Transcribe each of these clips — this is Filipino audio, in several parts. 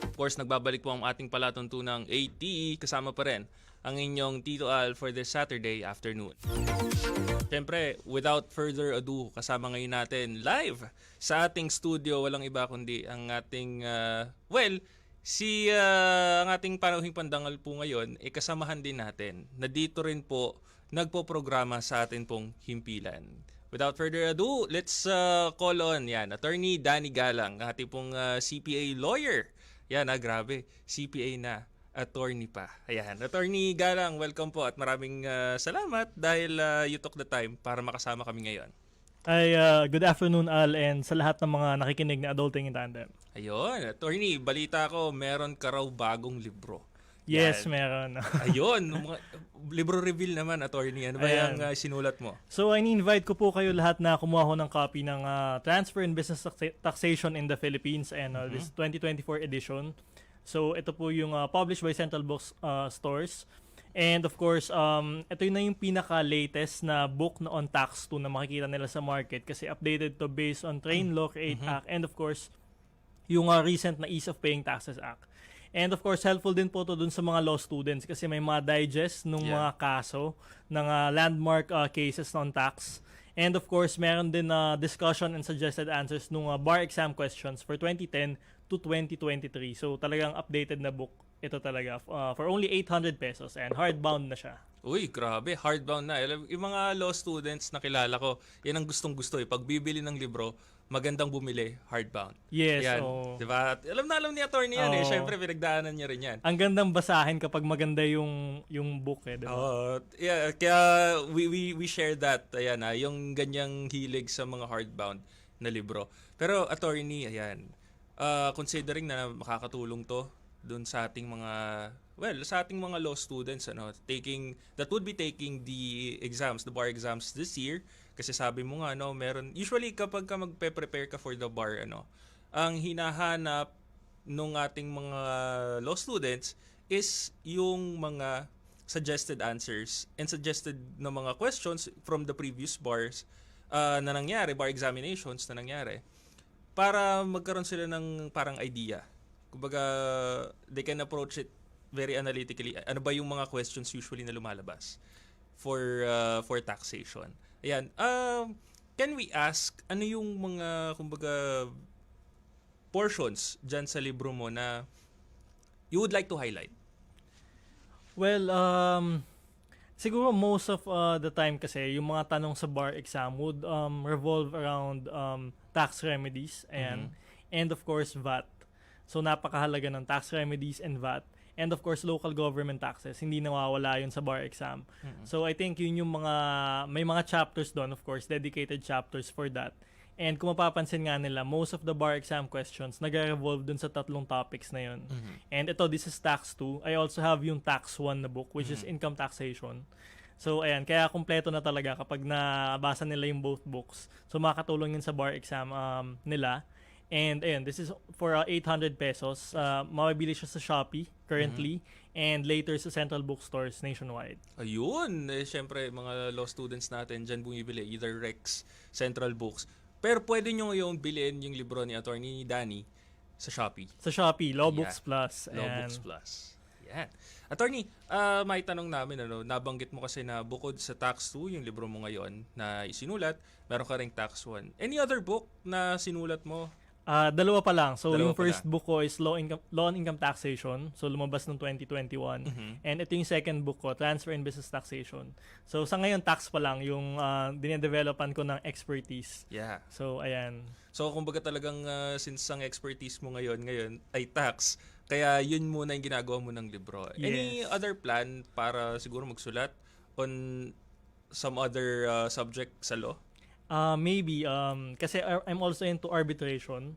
Of course, nagbabalik po ang ating palatuntunang ATE. Kasama pa rin ang inyong Tito Al for this Saturday afternoon. Siyempre, without further ado, kasama ngayon natin live sa ating studio. Walang iba kundi ang ating, ang ating panauhing pandangal po ngayon, kasamahan din natin na dito rin po nagpo-programa sa atin pong himpilan. Without further ado, let's call on Attorney Danny Galang, ang ating pong CPA lawyer. Grabe, CPA na, attorney pa. Ayan, Attorney Galang, welcome po at maraming salamat dahil you took the time para makasama kami ngayon. Good afternoon, Al, and sa lahat ng mga nakikinig na Adulting in Tandem. Ayun, Attorney, balita ko meron ka raw bagong libro. Yes, meron. Ayun, libro reveal naman, Attorney. Ano ba yung sinulat mo? So, ini-invite ko po kayo lahat na kumuha ho ng copy ng Transfer and Business Taxation in the Philippines and this 2024 edition. So, ito po yung published by Central Books Stores. And of course, ito na yung pinaka-latest na book na on Tax 2 na makikita nila sa market kasi updated to based on Train Law Create Act and of course, yung recent na Ease of Paying Taxes Act. And of course, helpful din po to dun sa mga law students kasi may mga digest ng mga kaso ng landmark cases on tax. And of course, meron din discussion and suggested answers ng bar exam questions for 2010 to 2023. So talagang updated na book ito talaga for only 800 pesos and hardbound na siya. Uy, grabe, hardbound na. Yung mga law students na kilala ko, yan ang gustong-gusto eh. Pag bibili ng libro, magandang bumili, hardbound. Yes. Yan, diba? Alam ni attorney yan eh. Siyempre, pinagdaanan niya rin yan. Ang gandang basahin kapag maganda yung book eh. Diba? Kaya we share that. Ayan, yung ganyang hilig sa mga hardbound na libro. Pero attorney, ayan, considering na makakatulong to doon sa ating mga law students that would be taking the bar exams this year kasi sabi mo nga meron usually kapag ka magpe-prepare ka for the bar ang hinahanap nung ating mga law students is yung mga suggested answers and suggested na mga questions from the previous bars na nangyari, bar examinations na nangyari para magkaroon sila ng parang idea. Kumbaga, they can approach it very analytically. Ano ba yung mga questions usually na lumalabas for taxation? Ayan. Can we ask, ano yung mga, kumbaga, portions dyan sa libro mo na you would like to highlight? Well, siguro most of the time kasi, yung mga tanong sa bar exam would revolve around tax remedies and of course, VAT. So, napakahalaga ng tax remedies and VAT. And of course, local government taxes. Hindi nawawala yun sa bar exam. So, I think yun yung may mga chapters doon, of course, dedicated chapters for that. And kung mapapansin nga nila, most of the bar exam questions nag-revolve dun sa tatlong topics na yun. And ito, this is Tax 2. I also have yung Tax 1 na book, which is income taxation. So, ayan, kaya kumpleto na talaga kapag nabasa nila yung both books. So, makakatulong yun sa bar exam nila. And ayun, this is for 800 pesos. Mabibili siya sa Shopee currently and later sa Central Bookstores nationwide. Ayun, syempre mga law students natin dyan bumibili, either Rex, Central Books. Pero pwede nyo yung bilhin yung libro ni Attorney Danny sa Shopee. Sa Shopee, Law Books Plus. Law Books Plus. Yan. Attorney, may tanong namin, nabanggit mo kasi na bukod sa Tax 2, yung libro mo ngayon na isinulat, meron ka ring Tax 1. Any other book na sinulat mo? Dalawa pa lang. So, yung first book ko is Law on Income Taxation. So, lumabas noong 2021. And ito yung second book ko, Transfer and Business Taxation. So, sa ngayon, tax pa lang yung dinedevelopan ko ng expertise. Yeah. So, ayan. So, kumbaga talagang since ang expertise mo ngayon ay tax, kaya yun muna yung ginagawa mo ng libro. Yes. Any other plan para siguro magsulat on some other subject sa law? Maybe, kasi I'm also into arbitration.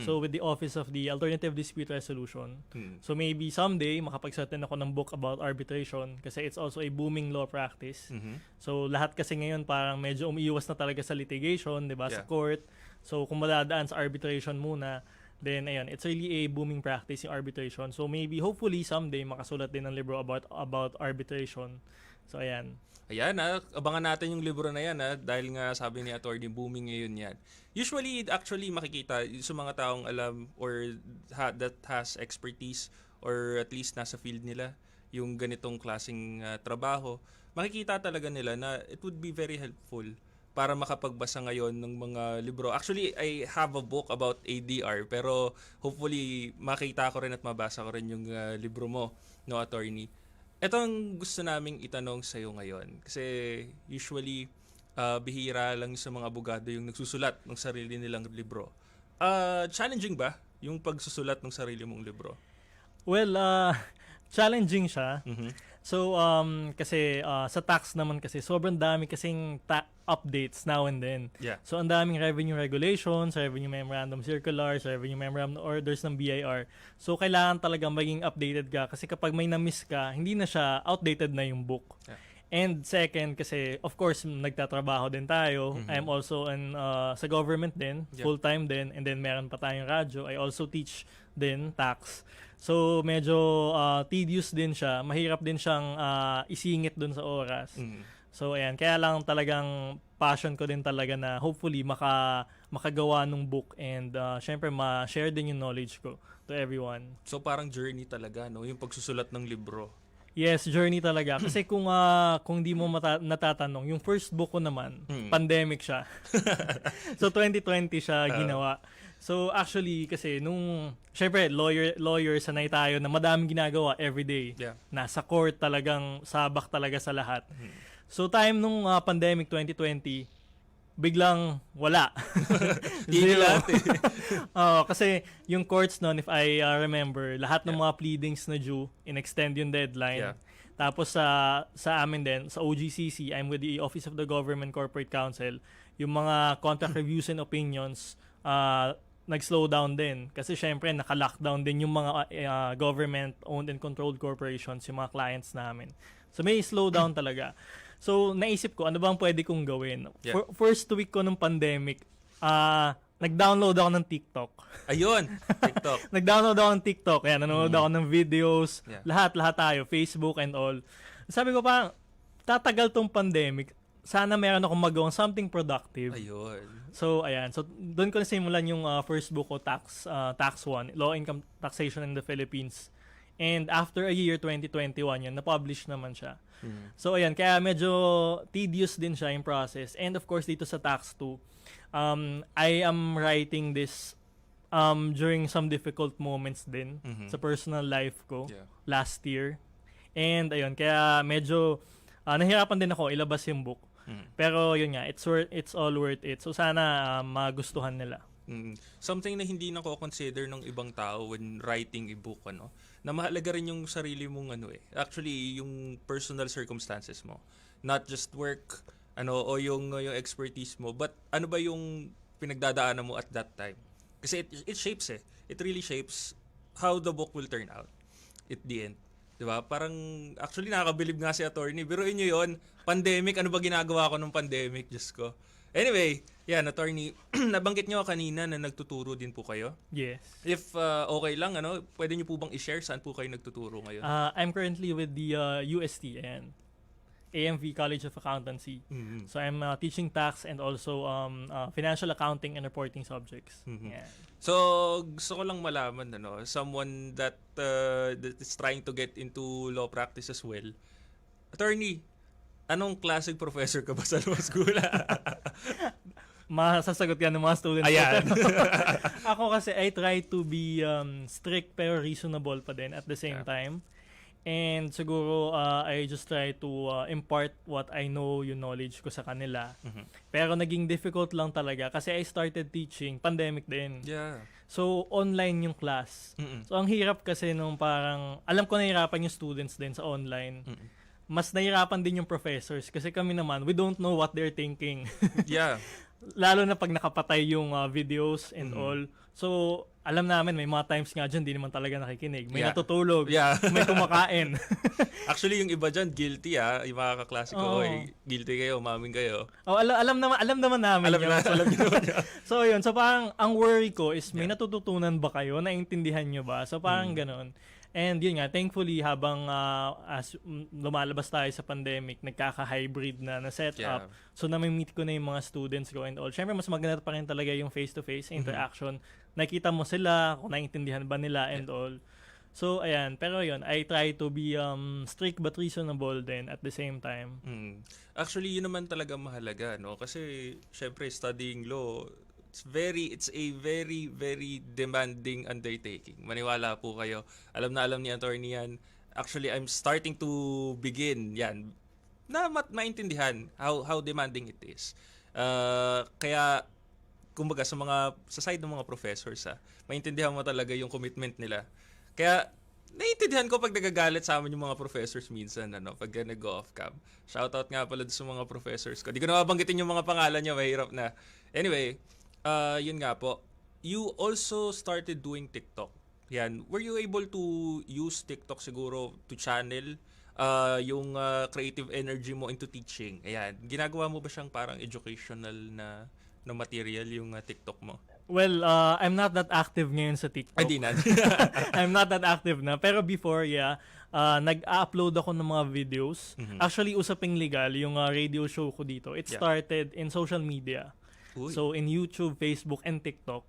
So, with the Office of the Alternative Dispute Resolution. So, maybe someday, makapagsulat ako ng book about arbitration kasi it's also a booming law practice. So, lahat kasi ngayon parang medyo umiiwas na talaga sa litigation, di ba, sa court. So, kung madadaan sa arbitration muna, then, ayun, it's really a booming practice yung arbitration. So, maybe, hopefully, someday, makasulat din ng libro about arbitration. So, ayan. Ayan, abangan natin yung libro na yan dahil nga sabi ni Attorney booming ngayon yan. Usually, actually makikita sa mga taong alam or that has expertise or at least nasa field nila yung ganitong klaseng trabaho, makikita talaga nila na it would be very helpful para makapagbasa ngayon ng mga libro. Actually, I have a book about ADR pero hopefully makita ko rin at mabasa ko rin yung libro mo, no, Attorney. Ito ang gusto naming itanong sa iyo ngayon. Kasi usually, bihira lang sa mga abogado yung nagsusulat ng sarili nilang libro. Challenging ba yung pagsusulat ng sarili mong libro? Well, challenging siya. Mhm. So, kasi sa tax naman kasi, sobrang dami kasing updates now and then. Yeah. So, ang daming revenue regulations, revenue memorandum circulars, revenue memorandum orders ng BIR. So, kailangan talagang maging updated ka kasi kapag may na-miss ka, hindi na siya, outdated na yung book. Yeah. And second, kasi of course, nagtatrabaho din tayo. I'm also sa government din, Yeah. full-time din, and then meron pa tayong radyo. I also teach din tax. So, medyo tedious din siya. Mahirap din siyang isingit dun sa oras. Mhm. So, ayan. Kaya lang talagang passion ko din talaga na hopefully makagawa ng book and syempre ma-share din yung knowledge ko to everyone. So parang journey talaga, no? Yung pagsusulat ng libro. Yes, journey talaga. Kasi kung di mo natatanong, yung first book ko naman, pandemic siya. So 2020 siya ginawa. So actually kasi syempre lawyer sanay tayo na madaming ginagawa everyday. Yeah. Nasa court talagang sabak talaga sa lahat. So time nung pandemic 2020, biglang wala. Tigil lahat eh. Kasi yung courts noon, if I remember, lahat ng mga pleadings na due, in-extend yung deadline. Yeah. Tapos sa amin din, sa OGCC, I'm with the Office of the Government Corporate Counsel, yung mga contract reviews and opinions, nag-slow down din. Kasi syempre, naka-lockdown din yung mga government-owned and controlled corporations, yung mga clients namin. So may slow down talaga. So, naisip ko, ano bang pwede kong gawin? Yeah. First week ko ng pandemic, nag-download ako ng TikTok. Ayun, TikTok. Nag-download ako ng TikTok. Ayan, nanonood ako ng videos. Yeah. Lahat tayo. Facebook and all. Sabi ko pa, tatagal tong pandemic. Sana meron akong magawang something productive. Ayun. So, ayan. So, doon ko nasimulan yung first book ko, Tax 1, Law Income Taxation in the Philippines. And after a year, 2021, yun, na-publish naman siya. So, ayan, kaya medyo tedious din siya yung process. And of course, dito sa Tax 2, I am writing this during some difficult moments din sa personal life ko last year. And ayun, kaya medyo nahirapan din ako ilabas yung book. Pero yun nga, it's all worth it. So, sana magustuhan nila. Something na hindi nako-consider ng ibang tao when writing a book, ano, na mahalaga rin yung sarili mong actually yung personal circumstances mo, not just work o yung expertise mo, but ano ba yung pinagdadaanan mo at that time, kasi it shapes it really shapes how the book will turn out at the end, di ba? Parang actually nakakabilib nga si Attorney, biruin nyo yun, pandemic, ano ba ginagawa ko nung pandemic, Diyos ko. Anyway, yan, Attorney, nabanggit nyo kanina na nagtuturo din po kayo. Yes. If okay lang, pwede nyo po bang i-share saan po kayo nagtuturo ngayon? I'm currently with the UST and AMV College of Accountancy. So I'm teaching tax and also financial accounting and reporting subjects. Yeah. So, gusto ko lang malaman, someone that is trying to get into law practice as well. Attorney, anong klaseng professor ka ba sa law school? Masasagot yan ng mga students. Ayan. Ako kasi I try to be strict pero reasonable pa din at the same time. And siguro I just try to impart what I know, yung knowledge ko sa kanila. Pero naging difficult lang talaga kasi I started teaching, pandemic din. Yeah. So online yung class. So ang hirap kasi nung parang, alam ko nahirapan yung students din sa online. Mas nahirapan din yung professors kasi kami naman, we don't know what they're thinking. Yeah. Lalo na pag nakapatay yung videos and all. So, alam namin, may mga times nga dyan, di naman talaga nakikinig. May natutulog, may kumakain. Actually, yung iba dyan, guilty yung mga kaklase ko, guilty kayo, maming kayo. Alam naman namin alam yun. naman niya. So, yun. So, parang, ang worry ko is, may natututunan ba kayo? Naintindihan nyo ba? So, parang ganon. And yun nga, thankfully, habang lumalabas tayo sa pandemic, nagkaka-hybrid na setup. Yeah. So, nami-meet ko na yung mga students ko and all. Siyempre, mas maganda pa rin talaga yung face-to-face interaction. Nakita mo sila, kung naiintindihan ba nila and all. So, ayan. Pero yun, I try to be strict but reasonable din at the same time. Actually, yun naman talaga mahalaga, no? Kasi, syempre, studying law, it's a very, very demanding undertaking. Maniwala po kayo. Alam na alam ni attorney yan. Actually, I'm starting to begin yan na maintindihan how demanding it is. Kaya, kumbaga, sa side ng mga professors, maintindihan mo talaga yung commitment nila. Kaya, naiintindihan ko pag nagagalit sa amin yung mga professors minsan, pag nag-off cam. Shoutout nga pala sa mga professors ko. Di ko na mabanggitin yung mga pangalan niya, mahirap na. Anyway, yun nga po. You also started doing TikTok. Yan. Were you able to use TikTok siguro to channel yung creative energy mo into teaching? Ayan. Ginagawa mo ba siyang parang educational na material yung TikTok mo? Well, I'm not that active ngayon sa TikTok. Ay, di na. I'm not that active na. Pero before, nag-upload ako ng mga videos. Actually, Usaping Legal, yung radio show ko dito, it started in social media. Uy. So, in YouTube, Facebook, and TikTok.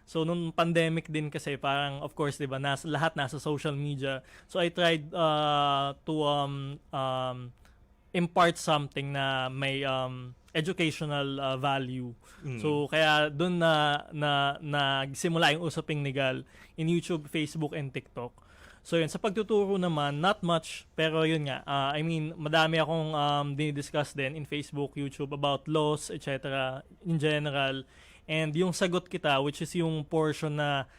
So, nung pandemic din kasi, parang, of course, di ba, lahat nasa social media. So, I tried to impart something na may educational value. So, kaya doon nagsimula yung Usaping Legal in YouTube, Facebook, and TikTok. So, yun. Sa pagtuturo naman, not much. Pero yun nga, I mean, madami akong dinidiscuss din in Facebook, YouTube about laws, etc. in general. And yung sagot kita, which is yung portion na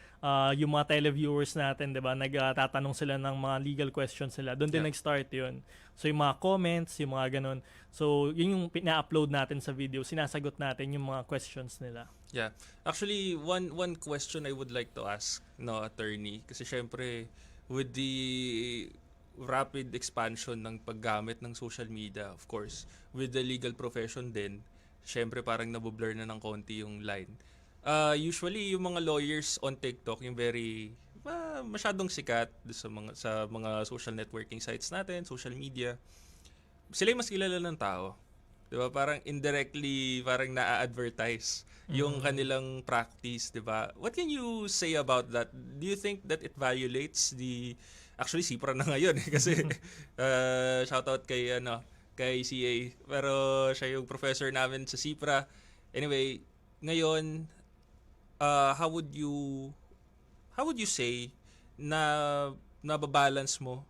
yung mga televiewers natin, di ba, nagtatanong sila ng mga legal questions nila. Doon din nag-start yun. So, yung mga comments, yung mga ganun. So, yun yung pina-upload natin sa video. Sinasagot natin yung mga questions nila. Yeah. Actually, one question I would like to ask, attorney, kasi syempre, with the rapid expansion ng paggamit ng social media, of course, with the legal profession din, syempre parang nabublur na ng konti yung line. Usually, yung mga lawyers on TikTok, yung very masyadong sikat sa mga social networking sites natin, social media, sila yung mas kilala ng tao. Diba? Parang indirectly, parang na-advertise yung kanilang practice, diba? What can you say about that? Do you think that it violates actually, CIPRA na ngayon kasi shoutout kay CA. Pero siya yung professor namin sa CIPRA. Anyway, ngayon, how would you say na nababalance mo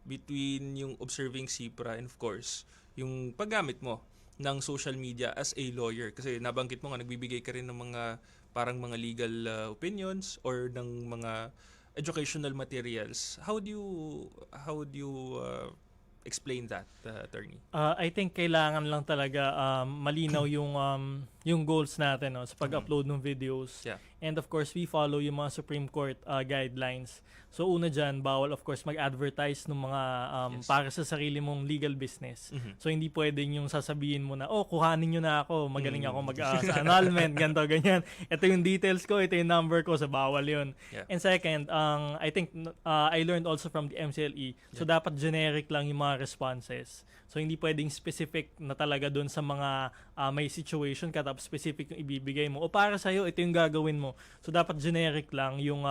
between yung observing CIPRA and of course, yung paggamit mo ng social media as a lawyer? Kasi nabanggit mo nga, nagbibigay ka rin ng mga parang mga legal opinions or ng mga educational materials. How would you explain that, attorney? I think kailangan lang talaga malinaw yung goals natin sa pag-upload ng videos. Yeah. And of course, we follow yung mga Supreme Court guidelines. So una dyan, bawal of course mag-advertise ng mga para sa sarili mong legal business. So hindi pwedeng yung sasabihin mo na, kuhanin nyo na ako, magaling ako sa annulment, ganito, ganyan. Ito yung details ko, ito yung number ko, sa bawal yun. Yeah. And second, I think I learned also from the MCLE, so dapat generic lang yung mga responses. So hindi pwedeng specific na talaga doon sa mga may situation ka tapos specific yung ibibigay mo. O para sa'yo, ito yung gagawin mo. So dapat generic lang yung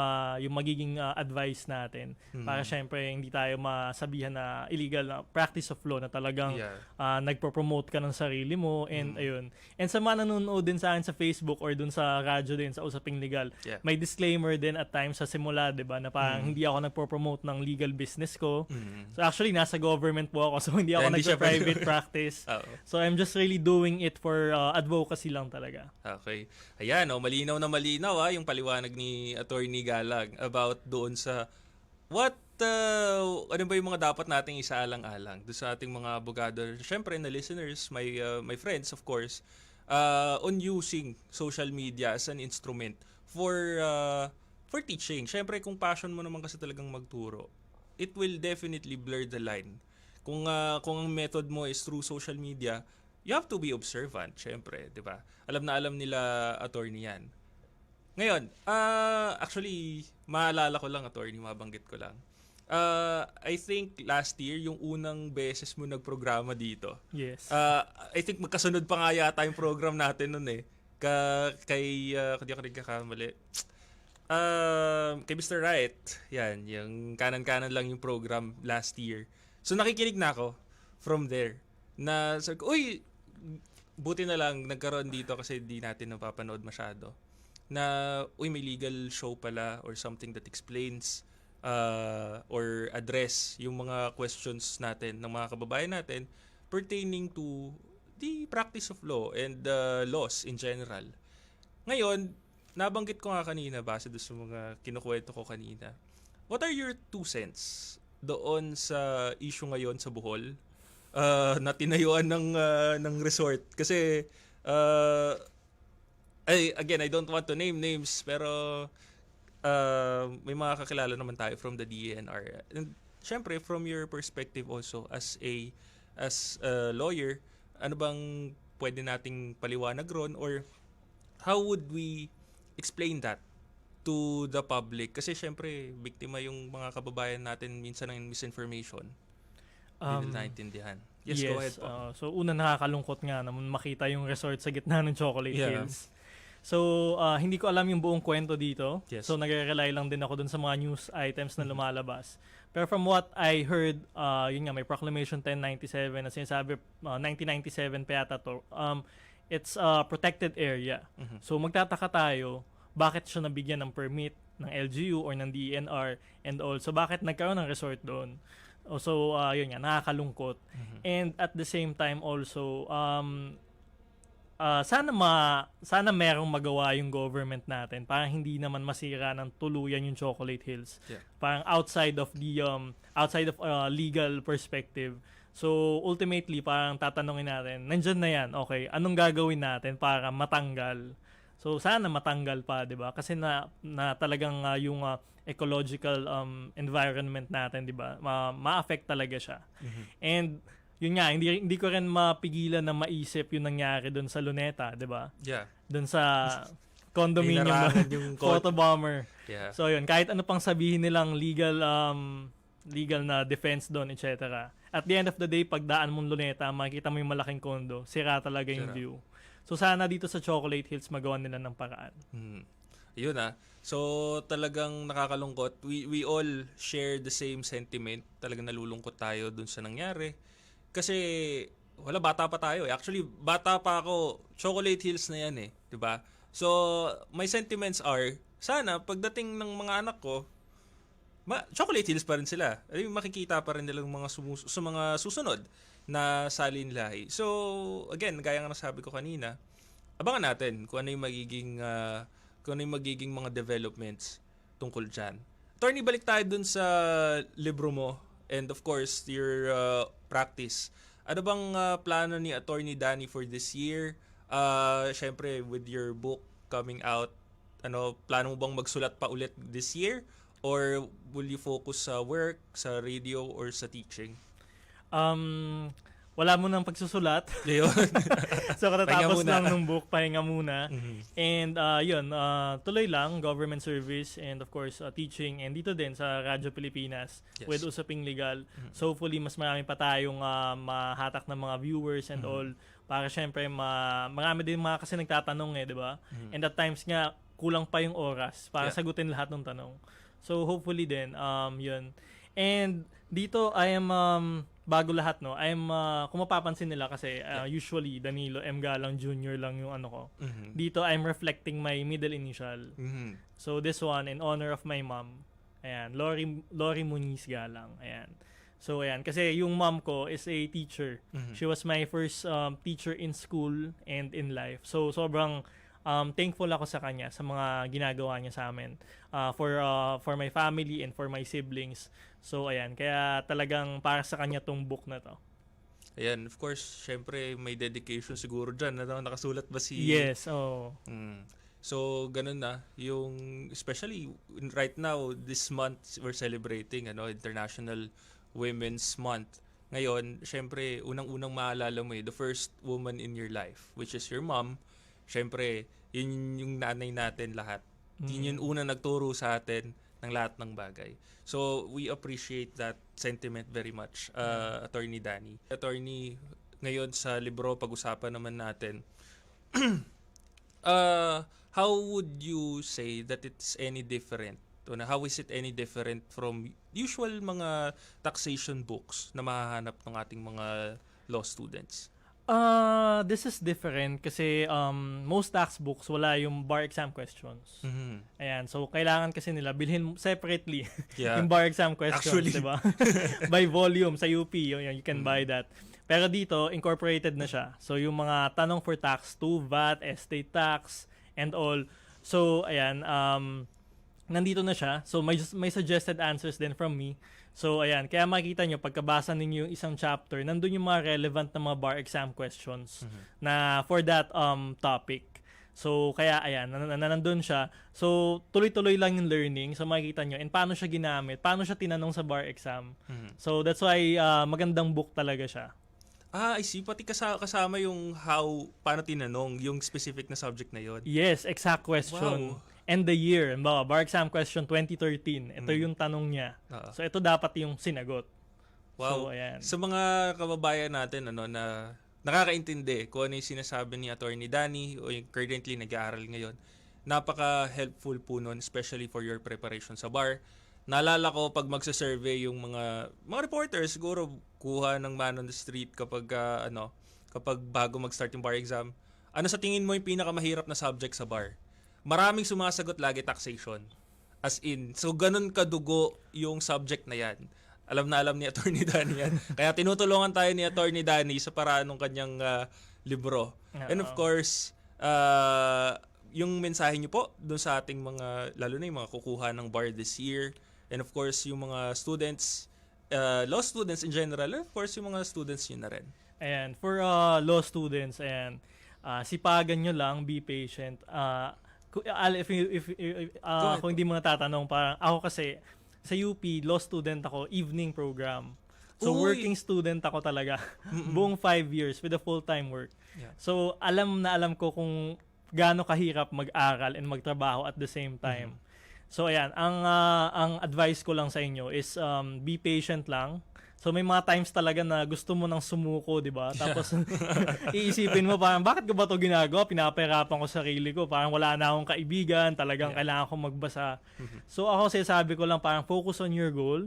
magiging advice natin. Para syempre hindi tayo masabihan na illegal na practice of law na talagang nagpo-promote ka ng sarili mo and ayun. And sa mga nanonood din sa akin sa Facebook or dun sa radyo din sa Usaping Legal, may disclaimer din at times sa simula, 'di ba, na parang hindi ako nagpo-promote ng legal business ko. So actually nasa government po ako, so hindi ako nagpo-private practice. So I'm just really doing it for advocacy lang talaga. Okay. Ayan, malinaw na malinaw yung paliwanag ni Attorney Galang about doon sa ano ba yung mga dapat nating isaalang-alang doon sa ating mga abogado. Siyempre, na listeners, my friends, of course, on using social media as an instrument for teaching. Siyempre, kung passion mo naman kasi talagang magturo, it will definitely blur the line. Kung ang method mo is through social media, you have to be observant, syempre, 'di ba? Alam na alam nila, attorney, yan. Ngayon, actually, maalala ko lang, attorney, mabanggit ko lang. I think last year, yung unang beses mo nagprograma dito. Yes. I think magkasunod pa nga yata yung program natin nun eh. Kung di ako nagkakamali. Kay Mr. Right. Yan, yung kanan-kanan lang yung program last year. So nakikinig na ako from there. Na sabi ko, uy, buti na lang nagkaroon dito kasi di natin napapanood masyado. Na, uy, may legal show pala or something that explains or address yung mga questions natin ng mga kababayan natin pertaining to the practice of law and laws in general. Ngayon, nabanggit ko nga kanina base doon sa mga kinukwento ko kanina. What are your 2 cents doon sa issue ngayon sa Bohol na tinayuan ng resort? Kasi again, I don't want to name names pero may mga kakilala naman tayo from the DENR. And syempre from your perspective also as a lawyer, ano bang pwede nating paliwanag ron or how would we explain that to the public? Kasi syempre biktima yung mga kababayan natin minsan ng misinformation. Hindi nila naintindihan. Yes, go ahead po. So una, nakakalungkot nga naman makita yung resort sa gitna ng Chocolate Yeah. Hills. So, hindi ko alam yung buong kwento dito. Yes. So, nagre-rely lang din ako dun sa mga news items na lumalabas. Pero from what I heard, yun nga, may Proclamation 1097 na sinasabi, 1997 pa yata to. It's a protected area. So, magtataka tayo, bakit siya nabigyan ng permit ng LGU or ng DENR and also, bakit nagkaroon ng resort doon? So, yun nga, nakakalungkot. And at the same time also, sana merong magawa yung government natin para hindi naman masira ng tuluyan yung Chocolate Hills. Yeah. Parang outside of legal perspective. So ultimately parang tatanungin natin, nandiyan na yan, okay, anong gagawin natin para matanggal? So sana matanggal pa, 'di ba? Kasi na talagang yung ecological environment natin, 'di ba? Ma-affect talaga siya. And yun nga, hindi ko rin mapigilan na maisip yung nangyari doon sa Luneta, 'di ba? Yeah. Doon sa condominium Inarangan yung photobomber. Yeah. So yun, kahit ano pang sabihin nilang legal na defense doon, etc. At the end of the day, pagdaan mong Luneta, makikita mo yung malaking kondo, sira talaga yung Sira. view. So sana dito sa Chocolate Hills magawa nila ng paraan. Yun So talagang nakakalungkot. We all share the same sentiment. Talagang nalulungkot tayo dun sa nangyari. Kasi wala, bata pa tayo. Actually, bata pa ako. Chocolate Hills na yan eh, 'di ba? So my sentiments are, sana pagdating ng mga anak ko, Chocolate Hills pa rin sila. Ay, makikita pa rin nilang mga sa mga susunod na salin lahi. So again, gaya nga nasabi ko kanina, abangan natin kung ano yung magiging mga developments tungkol dyan. Attorney, balik tayo dun sa libro mo and of course your practice. Ano bang plano ni Attorney Danny for this year? Syempre with your book coming out, plano mo bang magsulat pa ulit this year or will you focus sa work, sa radio or sa teaching? Wala mo nang pagsusulat. Yun. So katatapos Pahinga muna. lang ng book, pahinga muna. And yun, tuloy lang, government service and of course teaching and dito din sa Radyo Pilipinas Yes. with Usaping Legal. So hopefully mas marami pa tayong mahatak ng mga viewers and all para syempre marami din mga kasi nagtatanong di ba? And at times nga kulang pa yung oras para Yeah. sagutin lahat ng tanong. So hopefully din yun. And dito I am bago lahat kung mapapansin nila kasi usually Danilo M. Galang Jr. lang yung ko. Dito I'm reflecting my middle initial. So this one in honor of my mom. Ayan, Lori Muniz Galang. Ayan. So ayan, kasi yung mom ko is a teacher. She was my first teacher in school and in life. So sobrang thankful ako sa kanya sa mga ginagawa niya sa amin for my family and for my siblings. So ayan, kaya talagang para sa kanya tong book na to. Ayan, of course, syempre may dedication siguro dyan. Nakasulat ba si... Yes, oh. So, ganun na. Yung, especially right now, this month, we're celebrating International Women's Month. Ngayon, syempre, unang-unang maalala mo the first woman in your life, which is your mom. Syempre, yun yung nanay natin lahat. Yun yung unang nagturo sa atin ng lahat ng bagay. So, we appreciate that sentiment very much, Attorney Danny. Attorney, ngayon sa libro, pag-usapan naman natin, how would you say that it's any different? How is it any different from usual mga taxation books na mahahanap ng ating mga law students? This is different kasi most tax books wala yung bar exam questions. Mhm. Ayan, so kailangan kasi nila bilhin separately Yeah. yung bar exam questions, Actually. 'di ba? By volume sa UP, you can buy that. Pero dito incorporated na siya. So yung mga tanong for tax 2, VAT, estate tax and all. So ayan, nandito na siya. So may suggested answers din from me. So ayan, kaya makikita nyo pagkabasa ninyo yung isang chapter, nandun yung mga relevant na mga bar exam questions na for that topic. So kaya ayan, nandun siya. So tuloy-tuloy lang yung learning. So makikita nyo and paano siya ginamit, paano siya tinanong sa bar exam. So that's why magandang book talaga siya. I see. Pati kasama yung paano tinanong, yung specific na subject na yon. Yes, exact question. Wow. And the year. Bar exam question 2013. Ito yung tanong niya. So ito dapat yung sinagot. Wow. So ayan. Sa mga kababayan natin na nakakaintindi kung ano yung sinasabi ni Attorney Danny o yung currently nag-aaral ngayon, napaka-helpful po nun, especially for your preparation sa bar. Naalala ko pag magsa-survey yung mga reporters, siguro kuha ng man on the street kapag bago mag-start yung bar exam. Ano sa tingin mo yung pinakamahirap na subject sa bar? Maraming sumasagot lagi taxation. As in, so ganun kadugo yung subject na yan. Alam na alam ni Attorney Danny yan. Kaya tinutulungan tayo ni Attorney Danny sa paraan ng kanyang libro. And of course, yung mensahe niyo po doon sa ating mga, lalo na yung mga kukuha ng bar this year. And of course, yung mga students, law students in general, and of course, yung mga students yun na rin. Ayan, for law students, ayan, sipagan nyo lang, be patient. Kung hindi mo natatanong, parang ako kasi sa UP, law student ako, evening program. So Uy! working student ako talaga. Buong 5 years with a full-time work. Yeah. So alam na alam ko kung gaano kahirap mag-aral and magtrabaho at the same time. So ayan, ang advice ko lang sa inyo is be patient lang. So may mga times talaga na gusto mo nang sumuko, 'di ba? Tapos iisipin mo parang bakit ko ba 'to ginagawa? Pinapahirapan ko sarili ko, parang wala na akong kaibigan, talagang kailangan ko magbasa. So ako sabi ko lang parang focus on your goal.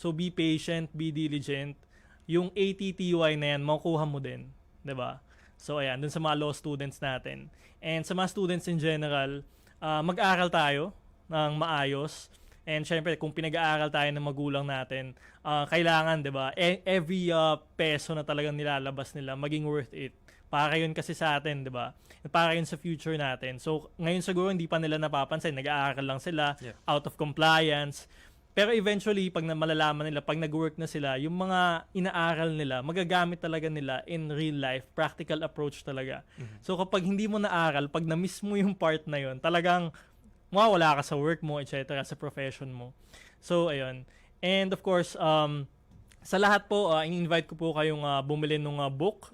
So be patient, be diligent. Yung ATTY na yan, makukuha mo din, 'di ba? So ayan, dun sa mga law students natin. And sa mga students in general, mag-aral tayo ng maayos. And syempre, kung pinag-aaral tayo ng magulang natin, kailangan, 'di ba? Every peso na talagang nilalabas nila maging worth it. Para yun kasi sa atin, 'di ba? Para yun sa future natin. So, ngayon siguro hindi pa nila napapansin, nag-aaral lang sila, out of compliance. Pero eventually, pag malalaman nila, pag nag-work na sila, yung mga inaaral nila, magagamit talaga nila in real life, practical approach talaga. So, kapag hindi mo naaral, pag na-miss mo yung part na yun, talagang mawawala ka sa work mo, etc., sa profession mo. So, ayun. And of course, sa lahat po, in-invite ko po kayong bumili ng book,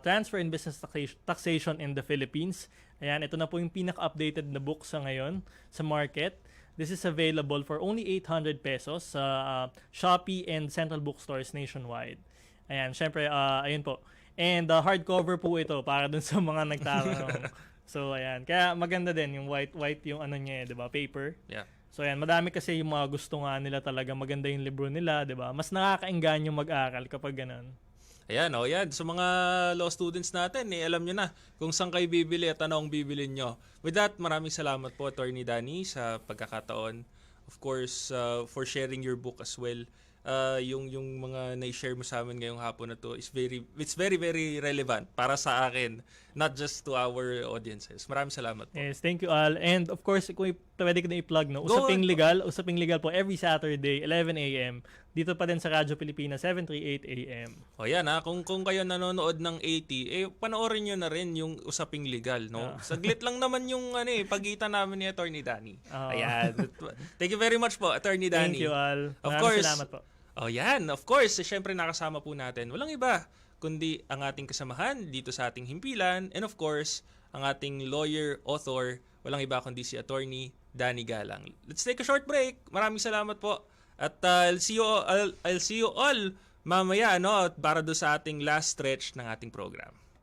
Transfer in Business Taxation in the Philippines. Ayan, ito na po yung pinaka-updated na book sa ngayon sa market. This is available for only 800 pesos sa Shopee and Central Bookstores nationwide. Ayan, syempre, ayun po. And hardcover po ito para dun sa mga nagtatanong. So, ayan. Kaya maganda din yung white yung ano niya, 'di ba? Paper. Yeah. So, ayan. Madami kasi yung mga gusto nga nila talaga. Maganda yung libro nila, 'di ba? Mas nakakaengganyo mag-aral kapag ganun. Ayan, yan. Sa mga law students natin, alam nyo na kung saan kayo bibili at anong bibilin nyo. With that, maraming salamat po, Attorney Danny, sa pagkakataon. Of course, for sharing your book as well. Yung mga na-share mo sa amin ngayong hapon na to is it's very, very relevant para sa akin, not just to our audiences. Maraming salamat po. Yes, thank you all. And of course, kung pwede ko na i-plug, no? Go Usaping on. legal po every Saturday, 11 a.m. Dito pa din sa Radyo Pilipinas, 7:38 a.m. O yan kung kayo nanonood ng 80, panoorin nyo na rin yung Usaping Legal, no? Saglit lang naman yung pagitan namin ni Attorney Danny. Ayan. Thank you very much po, Attorney Danny. Thank you all. Of Maraming course. salamat po. Oh, yan. Of course, syempre nakasama po natin. Walang iba kundi ang ating kasamahan dito sa ating himpilan and of course, ang ating lawyer, author, walang iba kundi si Attorney Danny Galang. Let's take a short break. Maraming salamat po. At I'll see you all mamaya para do sa ating last stretch ng ating program.